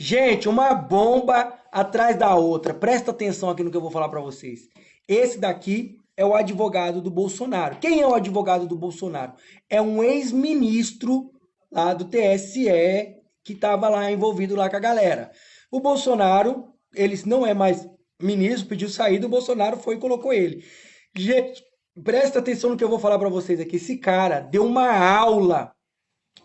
Gente, uma bomba atrás da outra. Presta atenção aqui no que eu vou falar para vocês. Esse daqui é o advogado do Bolsonaro. Quem é o advogado do Bolsonaro? É um ex-ministro lá do TSE que estava lá envolvido lá com a galera. O Bolsonaro, ele não é mais ministro, pediu saída, o Bolsonaro foi e colocou ele. Gente, presta atenção no que eu vou falar para vocês aqui. Esse cara deu uma aula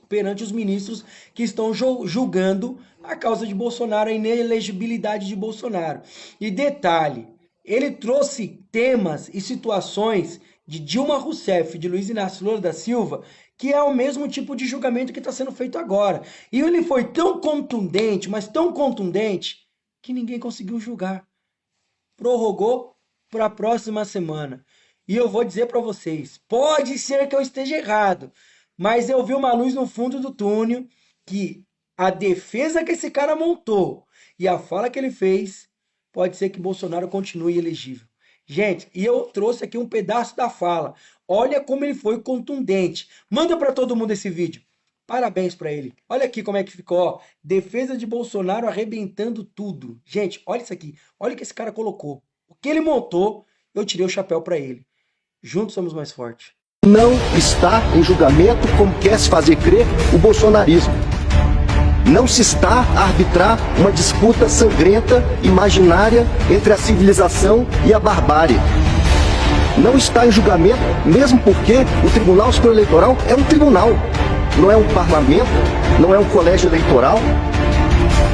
perante os ministros que estão julgando a causa de Bolsonaro, a inelegibilidade de Bolsonaro. E detalhe, ele trouxe temas e situações de Dilma Rousseff, de Luiz Inácio Lula da Silva, que é o mesmo tipo de julgamento que está sendo feito agora. E ele foi tão contundente, mas tão contundente, que ninguém conseguiu julgar. Prorrogou para a próxima semana. E eu vou dizer para vocês, pode ser que eu esteja errado, mas eu vi uma luz no fundo do túnel que a defesa que esse cara montou e a fala que ele fez, pode ser que Bolsonaro continue elegível. Gente, e eu trouxe aqui um pedaço da fala. Olha como ele foi contundente. Manda para todo mundo esse vídeo. Parabéns para ele. Olha aqui como é que ficou, ó. Defesa de Bolsonaro arrebentando tudo. Gente, olha isso aqui. Olha o que esse cara colocou. O que ele montou, eu tirei o chapéu para ele. Juntos somos mais fortes. Não está em julgamento, como quer se fazer crer, o bolsonarismo. Não se está a arbitrar uma disputa sangrenta, imaginária, entre a civilização e a barbárie. Não está em julgamento, mesmo porque o Tribunal Superior Eleitoral é um tribunal, não é um parlamento, não é um colégio eleitoral.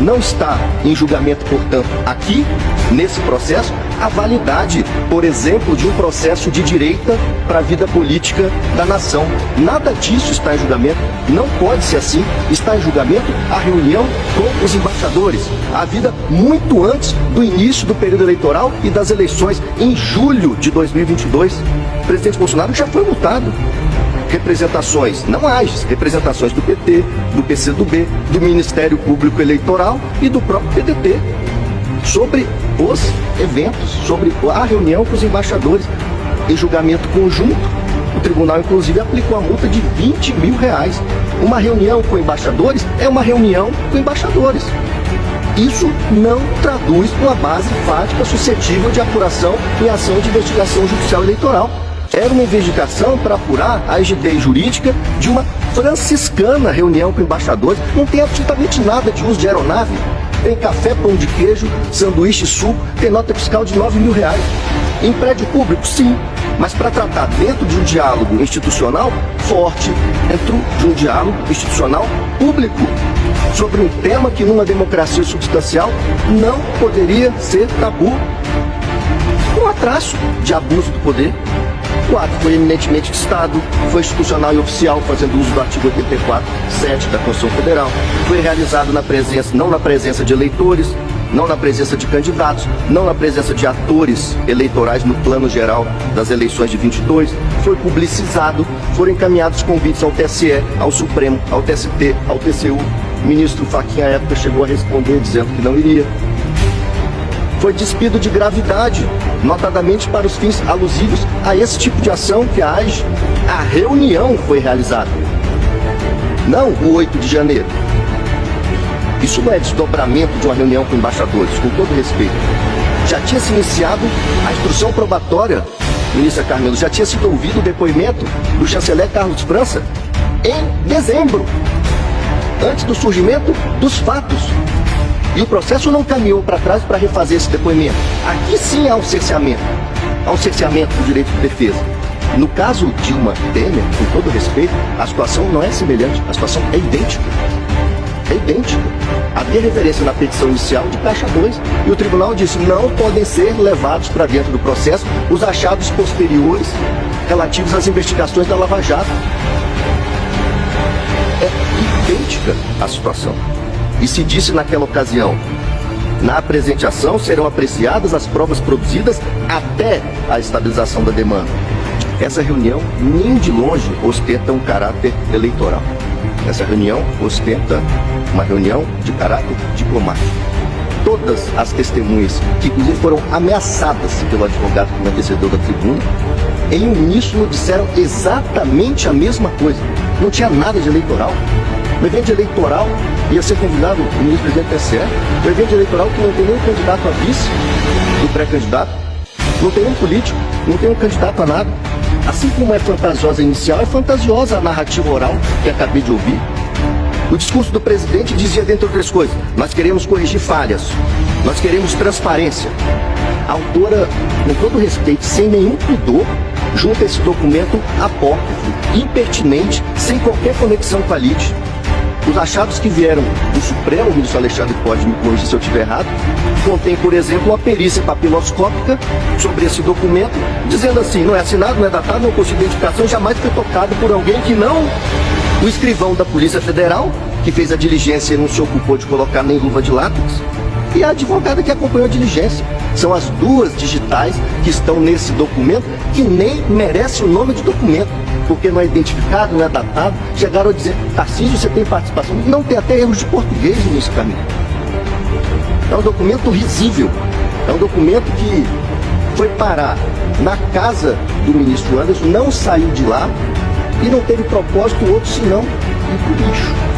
Não está em julgamento, portanto, aqui, nesse processo, a validade, por exemplo, de um processo de direita para a vida política da nação. Nada disso está em julgamento, não pode ser assim. Está em julgamento a reunião com os embaixadores, a vida muito antes do início do período eleitoral e das eleições, em julho de 2022. O presidente Bolsonaro já foi multado. Representações, não AGES, representações do PT, do PCdoB, do Ministério Público Eleitoral e do próprio PDT, sobre os eventos, sobre a reunião com os embaixadores. Em julgamento conjunto, o tribunal inclusive aplicou a multa de R$20 mil. Uma reunião com embaixadores é uma reunião com embaixadores. Isso não traduz uma base fática suscetível de apuração em ação de investigação judicial eleitoral. Era uma investigação para apurar a rigidez jurídica de uma franciscana reunião com embaixadores. Não tem absolutamente nada de uso de aeronave. Tem café, pão de queijo, sanduíche, suco, tem nota fiscal de R$9 mil. Em prédio público, sim, mas para tratar dentro de um diálogo institucional forte, dentro de um diálogo institucional público, sobre um tema que numa democracia substancial não poderia ser tabu. Um traço de abuso do poder. O ato foi eminentemente de Estado, foi institucional e oficial, fazendo uso do artigo 84(7) da Constituição Federal. Foi realizado na presença, não na presença de eleitores, não na presença de candidatos, não na presença de atores eleitorais no plano geral das eleições de 22. Foi publicizado, foram encaminhados convites ao TSE, ao Supremo, ao TST, ao TCU. O ministro Fachin, à época, chegou a responder dizendo que não iria. Foi despido de gravidade, notadamente para os fins alusivos a esse tipo de ação que a AGE, a reunião foi realizada, não o 8 de janeiro. Isso não é desdobramento de uma reunião com embaixadores, com todo respeito. Já tinha se iniciado a instrução probatória, ministra Carmelo, já tinha sido ouvido o depoimento do chanceler Carlos França em dezembro, antes do surgimento dos fatos. E o processo não caminhou para trás para refazer esse depoimento. Aqui sim há um cerceamento do direito de defesa. No caso Dilma Temer, com todo respeito, a situação não é semelhante, a situação é idêntica. É idêntica. Havia referência na petição inicial de caixa 2 e o tribunal disse não podem ser levados para dentro do processo os achados posteriores relativos às investigações da Lava Jato. É idêntica a situação. E se disse naquela ocasião, na presente ação serão apreciadas as provas produzidas até a estabilização da demanda. Essa reunião nem de longe ostenta um caráter eleitoral. Essa reunião ostenta uma reunião de caráter diplomático. Todas as testemunhas, que inclusive foram ameaçadas pelo advogado que me antecedeu da tribuna, em uníssono disseram exatamente a mesma coisa. Não tinha nada de eleitoral. Um evento eleitoral, ia ser convidado o ministro presidente do TSE, um evento eleitoral que não tem nenhum candidato a vice do pré-candidato, não tem um político, não tem um candidato a nada. Assim como é fantasiosa a inicial, é fantasiosa a narrativa oral que acabei de ouvir. O discurso do presidente dizia, dentre outras coisas, nós queremos corrigir falhas, nós queremos transparência. A autora, com todo respeito, sem nenhum pudor, junta esse documento apócrifo, impertinente, sem qualquer conexão com a lide. Os achados que vieram do Supremo, o ministro Alexandre pode me corrigir se eu estiver errado, contém, por exemplo, uma perícia papiloscópica sobre esse documento, dizendo assim, não é assinado, não é datado, não possui identificação, jamais foi tocado por alguém que não o escrivão da Polícia Federal, que fez a diligência e não se ocupou de colocar nem luva de látex, e a advogada que acompanhou a diligência. São as duas digitais que estão nesse documento, que nem merece o nome de documento, porque não é identificado, não é datado. Chegaram a dizer, Tarcísio, você tem participação? Não, tem até erros de português nesse caminho. É um documento risível, é um documento que foi parar na casa do ministro Anderson, não saiu de lá e não teve propósito outro senão ir pro lixo.